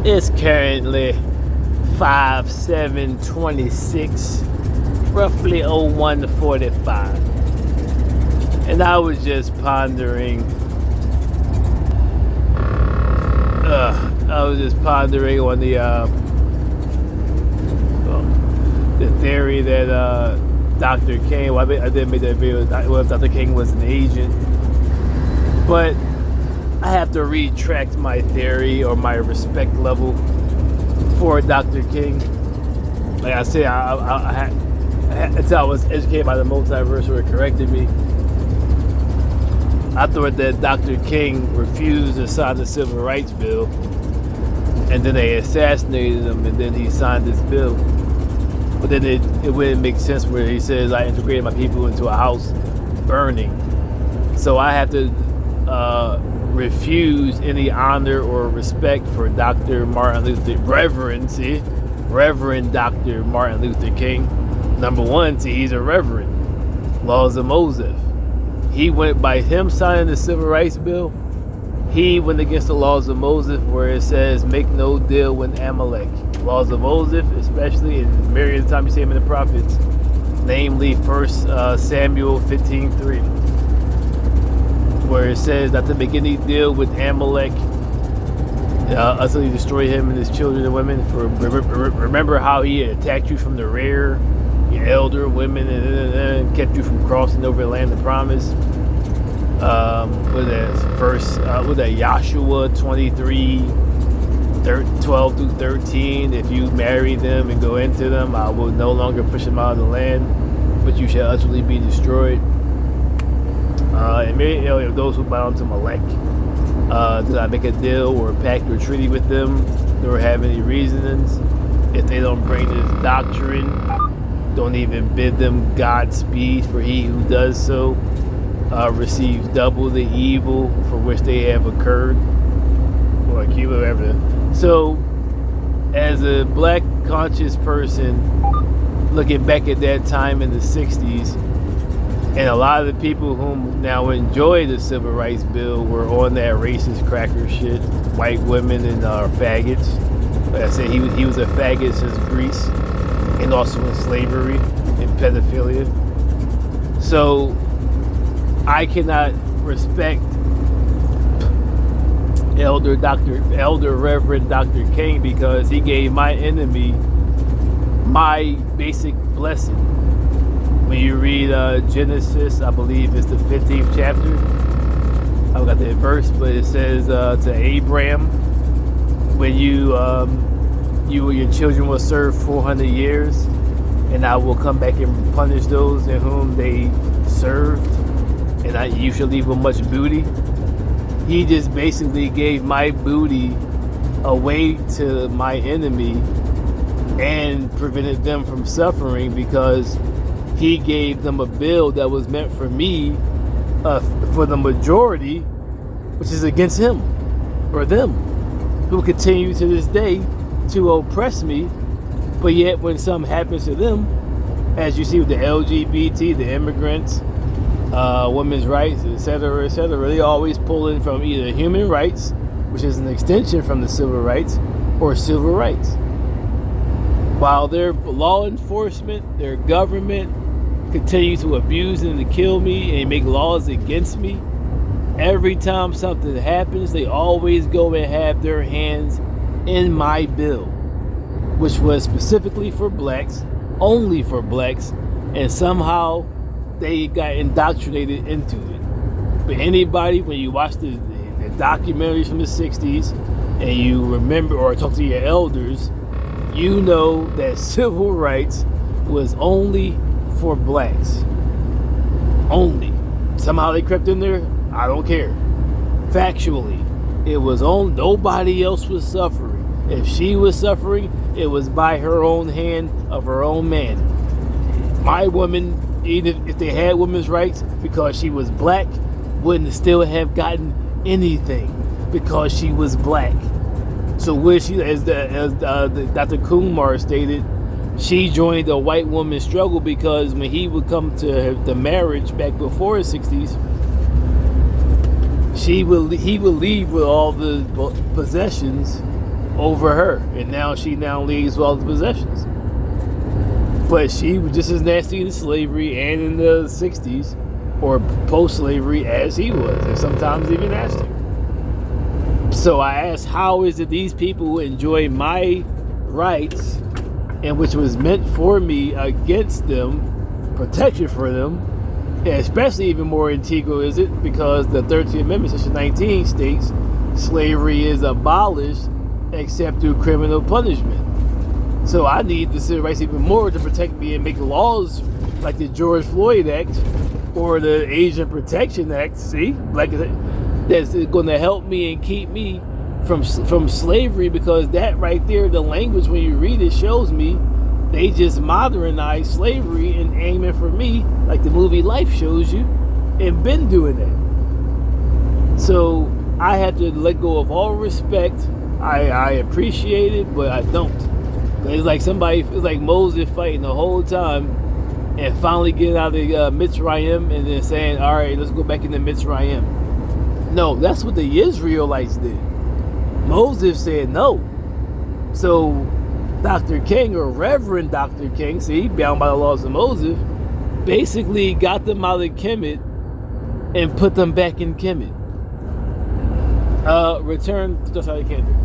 It's currently 5/7/26, roughly 01:45. And I was just pondering on the theory that Dr. King, well, I didn't make that video, if Dr. King was an agent, but I have to retract my theory or my respect level for Dr. King. Like I said, until I was educated by the multiverse where it corrected me, I thought that Dr. King refused to sign the Civil Rights Bill, and then they assassinated him, and then he signed this bill. But then it wouldn't make sense where he says, I integrated my people into a house burning. So I have to refuse any honor or respect for Dr. Martin Luther, Reverend Dr. Martin Luther King. Number one, he's a reverend. Laws of Moses. He went by him signing the Civil Rights Bill. He went against the laws of Moses where it says, make no deal with Amalek. Laws of Moses, especially, and many of the time you see him in the prophets, namely 1 Samuel 15:3, where it says not to make any deal with Amalek, utterly destroy him and his children and women. For remember how he attacked you from the rear, your elder women, and kept you from crossing over the land of promise. With that Joshua 23:12 through 13, if you marry them and go into them, I will no longer push them out of the land, but you shall utterly be destroyed. And many those who bound to Molech, do not make a deal or a pact or treaty with them, nor have any reasonings. If they don't bring this doctrine, don't even bid them Godspeed, for he who does so receives double the evil for which they have incurred, or whatever. So, as a black conscious person, looking back at that time in the 60s, and a lot of the people whom now enjoy the Civil Rights Bill were on that racist cracker shit, white women and faggots. Like I said, he was a faggot since Greece, and also in slavery and pedophilia. So I cannot respect Elder Reverend Dr. King because he gave my enemy my basic blessing. When you read Genesis, I believe it's the 15th chapter. I forgot that verse, but it says to Abraham, when you and your children will serve 400 years, and I will come back and punish those in whom they served, and you shall leave with much booty. He just basically gave my booty away to my enemy and prevented them from suffering because he gave them a bill that was meant for me, for the majority, which is against him or them, who continue to this day to oppress me. But yet when something happens to them, as you see with the LGBT, the immigrants, women's rights, etc., they always pull in from either human rights, which is an extension from the civil rights, or civil rights. While their law enforcement, their government continue to abuse and to kill me and make laws against me, every time something happens, they always go and have their hands in my bill, which was specifically for blacks, only for blacks, and somehow they got indoctrinated into it. But anybody, when you watch the documentaries from the 60s and you remember or talk to your elders, you know that civil rights was only for blacks. Only. Somehow they crept in there, I don't care. Factually, it was on, nobody else was suffering. If she was suffering, it was by her own hand of her own man. My woman, even if they had women's rights, because she was black, wouldn't still have gotten anything because she was black. So where she, as Dr. Kumar stated, she joined the white woman's struggle because when he would come to the marriage back before the 60s, he would leave with all the possessions over her, and now she leads with all the possessions. But she was just as nasty in slavery and in the 60s or post-slavery as he was, and sometimes even nastier. So I asked, how is it these people who enjoy my rights, and which was meant for me, against them, protection for them, and especially even more integral is it because the 13th Amendment, Section 19 states slavery is abolished except through criminal punishment. So I need the civil rights even more to protect me and make laws like the George Floyd Act or the Asian Protection Act, see? Like that's going to help me and keep me from slavery, because that right there, the language when you read it shows me they just modernized slavery and aiming for me, like the movie Life shows you, and been doing that. So I had to let go of all respect. I appreciate it, but I don't. It's like Moses fighting the whole time and finally getting out of Mitzrayim and then saying, all right, let's go back into Mitzrayim. No, that's what the Israelites did. Moses said no. So Dr. King, or Reverend Dr. King, see, bound by the laws of Moses, basically got them out of Kemet and put them back in Kemet. Return to Josiah Kendrick.